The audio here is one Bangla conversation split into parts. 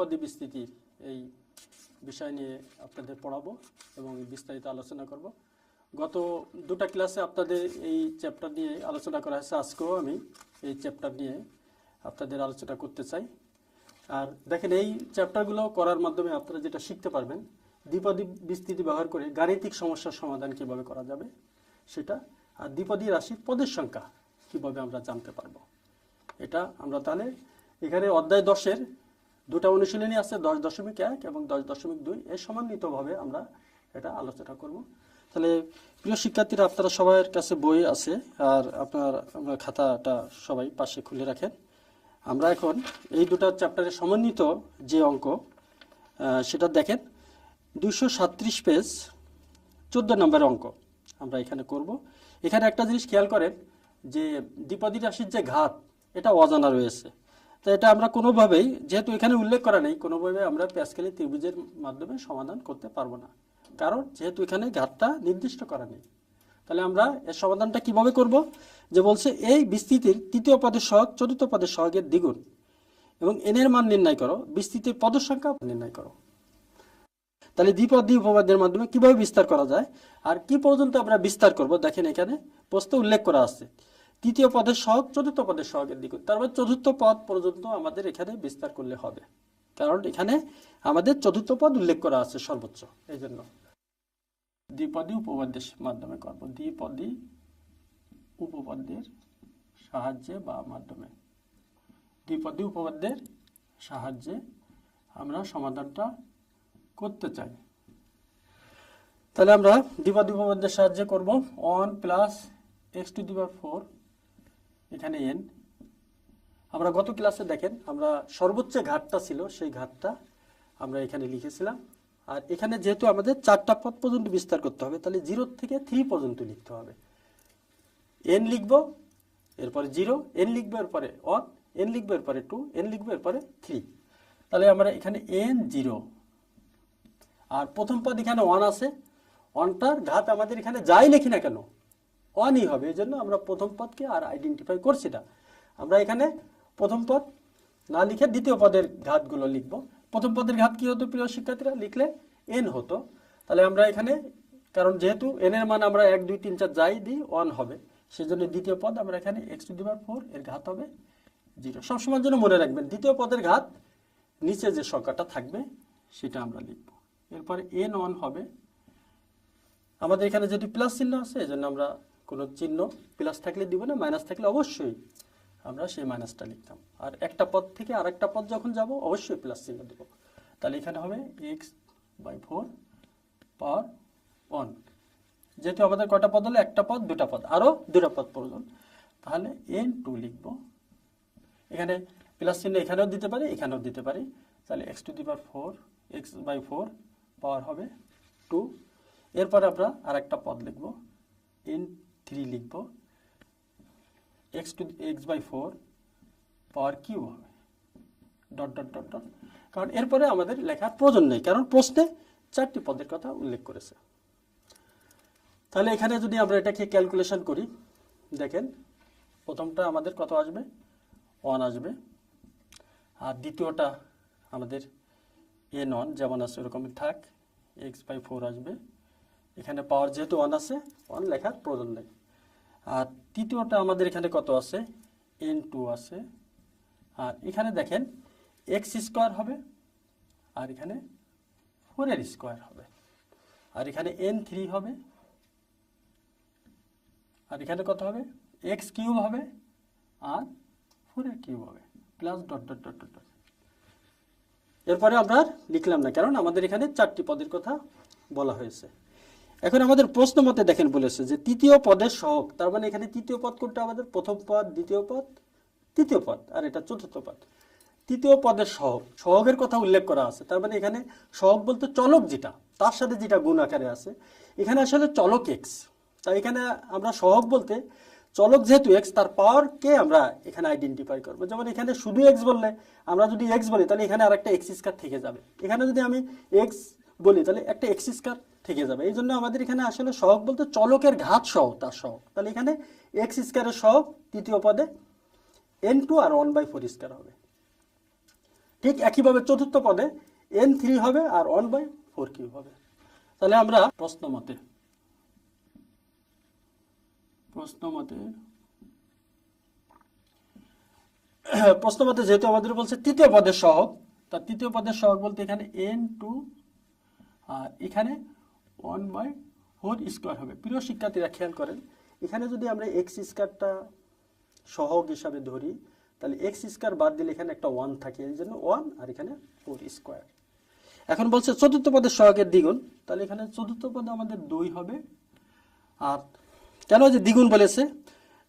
দ্বিপদী বিস্তৃতির এই বিষয় নিয়ে আপনাদের পড়াবো এবং বিস্তারিত আলোচনা করব। গত দুটো ক্লাসে আপনাদের এই চ্যাপ্টার নিয়ে আলোচনা করা হয়েছে, আজকেও আমি এই চ্যাপ্টার নিয়ে আপনাদের আলোচনা করতে চাই। আর দেখেন, এই চ্যাপ্টারগুলো করার মাধ্যমে আপনারা যেটা শিখতে পারবেন, দ্বিপদী বিস্তৃতি ব্যবহার করে গাণিতিক সমস্যার সমাধান কিভাবে করা যাবে সেটা, আর দ্বিপদী রাশির পদের সংখ্যা কিভাবে আমরা জানতে পারবো, এটা আমরা তাহলে এখানে অধ্যায় 10-এর দুটা অনুশীলনী আছে, 10.1 এবং 10.2, এর সমন্বিতভাবে আমরা এটা আলোচনা করব। তাহলে প্রিয় শিক্ষার্থীরা, আপনারা সবার কাছে বই আছে, আর আপনার খাতাটা সবাই পাশে খুলে রাখেন। আমরা এখন এই দুটা চ্যাপ্টারের সমন্বিত যে অঙ্ক সেটা দেখেন, 237 পেজ 14 নম্বরের অঙ্ক আমরা এখানে করব। এখানে একটা জিনিস খেয়াল করেন যে দ্বিপদী রাশির যে ঘাত, এটা অজানা রয়েছে। তো এটা আমরা কোনোভাবেই, যেহেতু এখানে উল্লেখ করা নেই, কোনোভাবে আমরা প্যাসকেলের ত্রিভুজের মাধ্যমে সমাধান করতে পারবো না, কারণ যেহেতু এখানে ঘাতটা নির্দিষ্ট করা নেই। তাহলে আমরা এর সমাধানটা কিভাবে করব, যে বলছে এই বিস্তৃতির তৃতীয় পদের সহগ চতুর্থ পদের সহগের দ্বিগুণ এবং n এর মান নির্ণয় করো, বিস্তৃতির পদের সংখ্যা নির্ণয় করো। তাহলে দ্বিপদী উপপাদ্যের মাধ্যমে কিভাবে বিস্তার করা যায় আর কি পর্যন্ত আমরা বিস্তার করব, দেখেন এখানে প্রশ্নে উল্লেখ করা আছে তৃতীয় পদের সহগ চতুর্থ পদের সহগের দ্বিগুণ। তারপর চতুর্থ পদ পর্যন্ত আমাদের এখানে বিস্তার করলে হবে, কারণ এখানে আমাদের চতুর্থ পদ উল্লেখ করা আছে সর্বোচ্চ। এই জন্য দ্বিপদী উপপাদ্যের মাধ্যমে করব, দ্বিপদী উপপাদ্যের সাহায্যে বা মাধ্যমে, দ্বিপদী উপপাদ্যের সাহায্যে আমরা সমাধানটা করতে চাই। তাহলে আমরা দ্বিপদী উপপাদ্যের সাহায্যে করব 1 প্লাস x⁴, এখানে n। আমরা গত ক্লাসে দেখেন আমরা সর্বোচ্চ ঘাতটা ছিল, সেই ঘাতটা আমরা এখানে লিখেছিলাম। আর এখানে যেহেতু আমাদের 4টা পদ পর্যন্ত বিস্তার করতে হবে, তাহলে 0 থেকে 3 পর্যন্ত লিখতে হবে। n লিখবো, এরপরে 0, n লিখবো, এরপরে 1, n লিখবো, এরপরে 2, n লিখবো, এরপরে 3। তাহলে আমরা এখানে n 0, আর প্রথম পদ এখানে 1 আছে, 1টার ঘাত আমাদের এখানে যাই লিখি না কেন 1ই হবে। এই জন্য আমরা প্রথম পদকে আর আইডেন্টিফাই করছি না, আমরা এখানে প্রথম পদ না লিখে দ্বিতীয় পদের ঘাতগুলো লিখব। প্রথম পদের ঘাত কি হতো প্রিয় শিক্ষার্থীরা, লিখলে n হতো। তাহলে আমরা এখানে, কারণ যেহেতু n এর মান আমরা 1 2 3 4 যাই দিই 1 হবে, সেজন্য দ্বিতীয় পদ আমরা এখানে x⁴, এর ঘাত হবে 0। সবসময়ের জন্য মনে রাখবেন, দ্বিতীয় পদের ঘাত নিচে যে সংখ্যাটা থাকবে সেটা আমরা লিখব। এরপরে n1 হবে, আমাদের এখানে যেহেতু প্লাস চিহ্ন আছে, এজন্য আমরা কোনো চিহ্ন প্লাস থাকলে দিব না, মাইনাস থাকলে অবশ্যই আমরা সেই মাইনাসটা লিখতাম। আর একটা পদ থেকে আরেকটা পদ যখন যাব অবশ্যই প্লাস চিহ্ন দেব। তাহলে এখানে হবে x/4 পাওয়ার 1। যেহেতু আমাদের কয়টা পদ হলো, একটা পদ, দুটা পদ, আরও দুটা পদ প্রয়োজন, তাহলে n2 লিখব। এখানে প্লাস চিহ্ন এখানেও দিতে পারি, এখানেও দিতে পারি। তাহলে x⁴ পাওয়ার হবে 2। এরপরে আমরা আরেকটা পদ লিখব, n3 লিখব, x⁴ পাওয়ার কিউব হবে ডট ডট ডট ডট, কারণ এরপরে আমাদের লেখার প্রয়োজন নেই, কারণ প্রশ্নে 4টি পদের কথা উল্লেখ করেছে। তাহলে এখানে যদি আমরা এটাকে ক্যালকুলেশন করি, দেখেন প্রথমটা আমাদের কত আসবে, 1 আসবে, আর দ্বিতীয়টা আমাদের n1 যেমন আছে ওরকমই থাক, x/4 আসবে। এখানে পাওয়ার যেহেতু 1 আছে, 1 লেখার প্রয়োজন নেই। আর তৃতীয়টা আমাদের এখানে কত আছে, n2 আছে। আর এখানে দেখেন x² হবে, আর এখানে 4² হবে, আর এখানে n3 হবে, আর এখানে কত হবে, x³ হবে, আর 4³ হবে, plus dot dot dot dot. এরপরে আমরা লিখলাম না, কারণ আমাদের এখানে 4টি পদের কথা বলা হয়েছে। এখন আমাদের প্রশ্ন মতে দেখেন বলেছে যে তৃতীয় পদের সহগ, তার মানে এখানে তৃতীয় পদ কোনটা, আমাদের প্রথম পদ, দ্বিতীয় পদ, তৃতীয় পদ, আর এটা চতুর্থ পদ। তৃতীয় পদের সহগ, সহগের কথা উল্লেখ করা আছে, তার মানে এখানে সহগ বলতে চলক যেটা, তার সাথে যেটা গুণ আকারে আছে, এখানে আসলে চলক x। তাই এখানে আমরা সহগ বলতে চলক যেহেতু x, তার পাওয়ারকে আমরা এখানে আইডেন্টিফাই করবো। যেমন এখানে শুধু x বললে, আমরা যদি x বলি তাহলে এখানে আর একটা x² থেকে যাবে, এখানে যদি আমি x বলি তাহলে একটা x² থেকে যাবে। এই জন্য আমাদের এখানে আসলে সহগ বলতে চলকের ঘাত সহ তার সহগ। তাহলে এখানে x² এর সহগ তৃতীয় পদে n2 আর 1/4² হবে। ঠিক একইভাবে চতুর্থ পদে n3 হবে আর 1/4³ হবে। তাহলে আমরা প্রশ্ন মতে যেহেতু আমাদের বলছে তৃতীয় পদের সহগ, তা তৃতীয় পদের সহগ বলতে এখানে n2 আর এখানে 1/4² হবে। প্রিয় শিক্ষার্থীরা খেয়াল করেন, এখানে যদি আমরা x² সহগ হিসাবে ধরি তাহলে x² বাদ দিলে এখানে একটা 1 থাকে, এই জন্য 1 আর এখানে 4²। এখন বলছে চতুর্থ পদের সহগের দ্বিগুণ, তাহলে এখানে চতুর্থ পদে আমাদের 2 হবে। আর কেন যে দ্বিগুণ বলেছে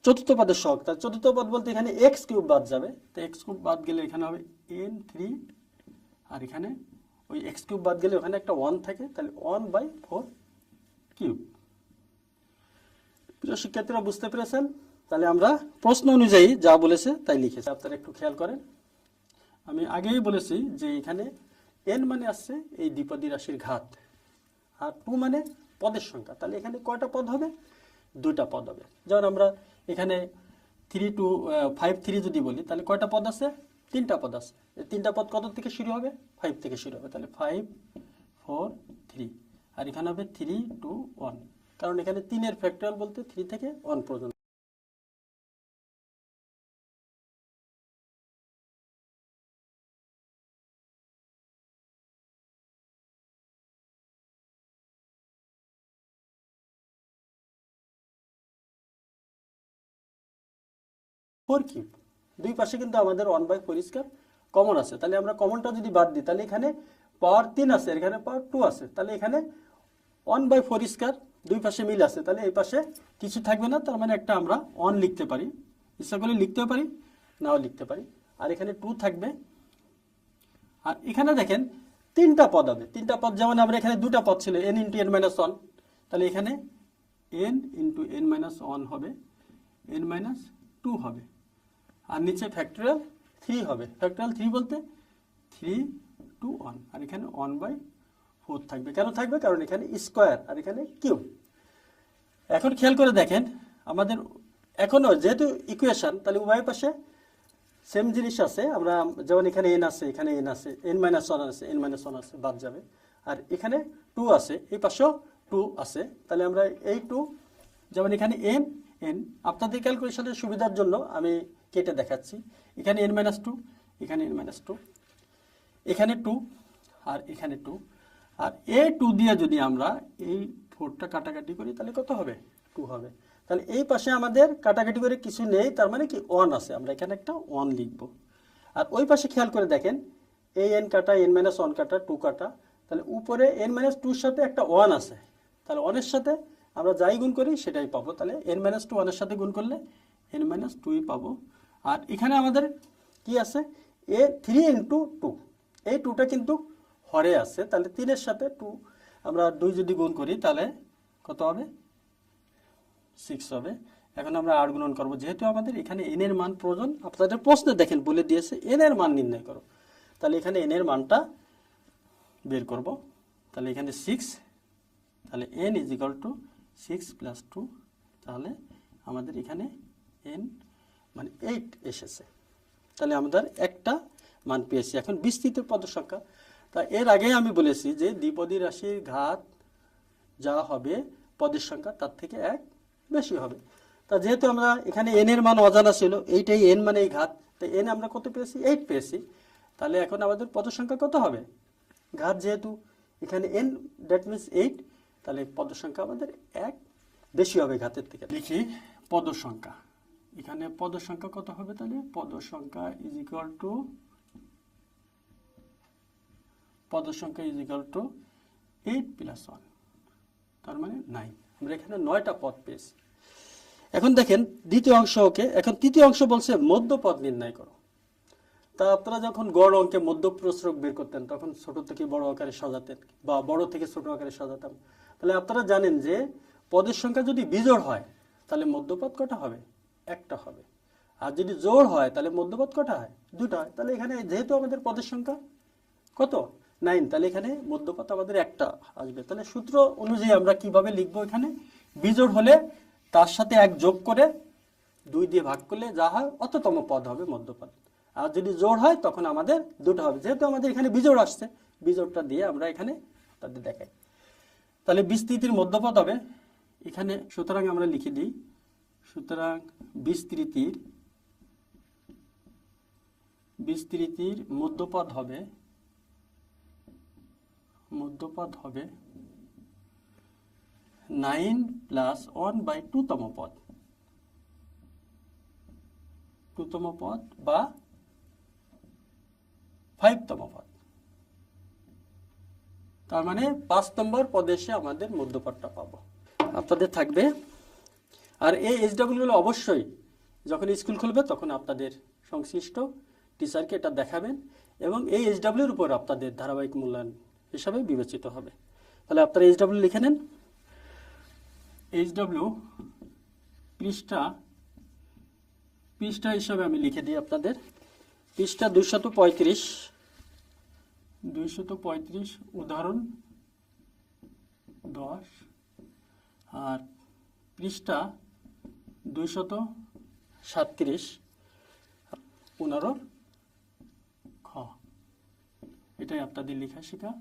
চতুর্থ পদের সহগ, তাহলে চতুর্থ পদ বলতে এখানে x³ বাদ যাবে, তো x³ বাদ গেলে এখানে হবে n3 আর এখানে ওই x³ বাদ গেলে ওখানে একটা 1 থাকে, তাহলে 1/4³। প্রিয় শিক্ষার্থীরা বুঝতে পেরেছেন? তাহলে আমরা প্রশ্ন অনুযায়ী যা বলেছে তাই লিখেছি, আপনারা একটু খেয়াল করেন। আমি আগেই বলেছি যে এখানে n মানে আসছে এই দ্বিপদী রাশির ঘাত, আর 2 মানে পদের সংখ্যা, তাহলে এখানে কয়টা পদ হবে? 2টা পদ হবে। যেমন আমরা এখানে 3 to 5 3 যদি বলি তাহলে কয়টা পদ আছে? 3টা পদ আছে। এই 3টা পদ কত থেকে শুরু হবে? 5 থেকে শুরু হবে, তাহলে 5 4 3 আর এখানে হবে 3 2 1, কারণ এখানে 3 এর ফ্যাক্টরিয়াল বলতে 3 থেকে 1 পর্যন্ত। ফোর কিউব, দুই পাশে কিন্তু আমাদের 1/4² কমন আছে, তাহলে আমরা কমনটা যদি বাদ দিই তাহলে এখানে পাওয়ার 3 আছে, এখানে পাওয়ার 2 আছে, তাহলে এখানে 1/4² দুই পাশে মিল আছে, তাহলে এই পাশে কিছু থাকবে না, তার মানে একটা আমরা 1 লিখতে পারি, ইচ্ছা করলে লিখতেও পারি, নাও লিখতে পারি। আর এখানে 2 থাকবে। আর এখানে দেখেন 3টা পদ হবে, 3টা পদ, যেমন আমরা এখানে 2টা পদ ছিল n × n-1, তাহলে এখানে n × n-1 হবে, n-2 হবে, আর নিচে ফ্যাক্টরিয়াল 3 হবে। ফ্যাক্টরিয়াল 3 বলতে 3 2 1, আর এখানে 1/4 থাকবে। কেন থাকবে? কারণ এখানে স্কয়ার আর এখানে কিউব। এখন খেয়াল করে দেখেন, আমাদের এখনো যেহেতু ইকুয়েশন, তাহলে উভয় পাশে সেম জিনিস আছে। আমরা যেমন এখানে n আছে, এখানে n আছে, n-1 আছে, n-1 আছে, বাদ যাবে। আর এখানে 2 আছে, এই পাশেও 2 আছে, তাহলে আমরা এই 2, যেমন এখানে n আপনাদের ক্যালকুলেশনের সুবিধার জন্য আমি কেটে দেখাচ্ছি। এখানে n-2, এখানে n-2, এখানে 2 আর এখানে 2, আর এই 2 দিয়ে যদি আমরা এই 4টা কাটাকাটি করি তাহলে কত হবে? 2 হবে। তাহলে এই পাশে আমাদের কাটাকাটি করে কিছু নেই, তার মানে কি 1 আছে, আমরা এখানে একটা 1 লিখব। আর ওই পাশে খেয়াল করে দেখেন, এই n কাটা, n-1 কাটা, 2 কাটা, তাহলে উপরে n-2 এর সাথে একটা 1 আছে, তাহলে 1 এর সাথে আমরা যাই গুণ করি সেটাই পাবো, তাহলে n-2 1 এর সাথে গুণ করলে n-2ই পাবো। আর এখানে আমাদের কি আছে? 3 × 2, এই 2টা কিন্তু হরে আছে, তাহলে 3 এর সাথে 2 আমরা 2 যদি গুণ করি তাহলে কত হবে? 6 হবে। এখন আমরা 8 গুণন করব, যেহেতু আমাদের এখানে n এর মান প্রয়োজন। আপনাদের প্রশ্নে দেখেন বলে দিয়েছে n এর মান নির্ণয় করো, তাহলে এখানে n এর মানটা বের করব। তাহলে এখানে 6, তাহলে n = 6 + 2, তাহলে আমাদের এখানে n মানে 8 এসেছে। তাহলে আমাদের একটা মান পেয়েছি। এখন বিস্তৃত পদ সংখ্যা, তা এর আগে আমি বলেছি যে দ্বিপদী রাশির ঘাত যা হবে পদের সংখ্যা তার থেকে 1 বেশি হবে। তা যেহেতু আমরা এখানে n এর মান অজানা ছিল, এইটাই n মানে এই ঘাত, তাই n আমরা কত পেয়েছি? 8 পেয়েছি। তাহলে এখন আমাদের পদ সংখ্যা কত হবে? ঘাত যেহেতু এখানে n, দ্যাট মিনস 8, তাহলে পদ সংখ্যা আমাদের 1 বেশি হবে ঘাতের থেকে। লিখি পদ সংখ্যা, এখানে পদ সংখ্যা কত হবে? তাহলে পদ সংখ্যা = 8 + 1, তার মানে 9। আমরা এখানে 9টা পদ পেয়েছি। এখন দেখেন দ্বিতীয় অংশ ওকে। এখন তৃতীয় অংশ বলছে মধ্যপদ নির্ণয় করো। তা আপনারা যখন গড় অঙ্কে মধ্যপ্রস্রক বের করতেন তখন ছোট থেকে বড় আকারে সাজাতেন বা বড় থেকে ছোট আকারে সাজাতাম। তাহলে আপনারা জানেন যে পদের সংখ্যা যদি বিজোড় হয় তাহলে মধ্যপদ কটা হবে? একটা হবে। আর যদি জোড় হয় তাহলে মধ্যপদ কটা হয়? দুটো হয়। তাহলে এখানে যেহেতু আমাদের পদের সংখ্যা কত? 9, তাহলে এখানে মধ্যপদ আমাদের একটা আসবে। তাহলে সূত্র অনুযায়ী আমরা কিভাবে লিখবো? এখানে বিজোড় হলে তার সাথে 1 যোগ করে 2 দিয়ে ভাগ করলে যা হয় অততম পদ হবে মধ্যপদ। আর যদি জোড় হয় তখন আমাদের দুটো হবে, যেহেতু আমাদের এখানে বিজোড় আসছে, বিজোড়টা দিয়ে আমরা এখানে তাদের দেখাই। তাহলে বিস্তৃতির মধ্যপদ হবে এখানে, সুতরাং আমরা লিখে দিই, সুতরাং বিস্তৃতির মধ্যপদ হবে 9 প্লাস 1/2 তম পদ, 2 তম পদ বা 5 তম পদ। তার মানে 5 নম্বর পদে এসে আমাদের মধ্যপদটা পাবো আপনাদের থাকবে। আর এই এইচডব্লিউ গুলো অবশ্যই যখন স্কুল খুলবে তখন আপনাদের সংশ্লিষ্ট টিচারকে এটা দেখাবেন এবং এই এইচডব্লিউর উপর আপনাদের ধারাবাহিক মূল্যায়ন হিসাবে বিবেচিত হবে। তাহলে আপনারা এইচডব্লিউ লিখে নেন। এইচডব্লিউ পৃষ্ঠা হিসাবে আমি লিখে দিই আপনাদের, পৃষ্ঠা 235 উদাহরণ 10, আর পৃষ্ঠা 237 15 খ, এটাই আপনাদের লেখা শেখা।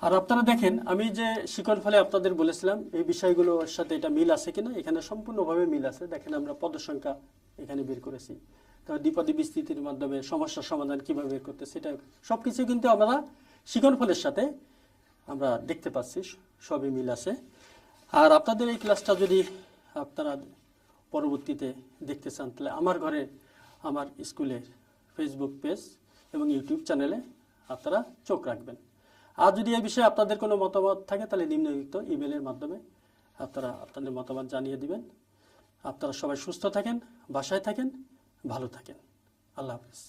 আর আপনারা দেখেন আমি যে শিকল ফলে আপনাদের বলেছিলাম এই বিষয়গুলোর সাথে এটা মিল আছে কিনা, এখানে সম্পূর্ণভাবে মিল আছে। দেখেন আমরা পদ সংখ্যা এখানে বের করেছি, তবে দ্বিপদী বিস্তৃতির মাধ্যমে সমস্যার সমাধান কিভাবে বের করতে, সেটা সবকিছু কিন্তু আমরা শিকল ফলের সাথে আমরা দেখতে পাচ্ছি সবই মিল আছে। আর আপনাদের এই ক্লাসটা যদি আপনারা পরবর্তীতে দেখতে চান তাহলে আমার ঘরে আমার স্কুলের ফেসবুক পেজ এবং ইউটিউব চ্যানেলে আপনারা চোখ রাখবেন। আর যদি এই বিষয়ে আপনাদের কোনো মতামত থাকে তাহলে নিম্নলিখিত ইমেলের মাধ্যমে আপনারা আপনাদের মতামত জানিয়ে দিবেন। আপনারা সবাই সুস্থ থাকেন, বাসায় থাকেন, ভালো থাকেন। আল্লাহ হাফেজ।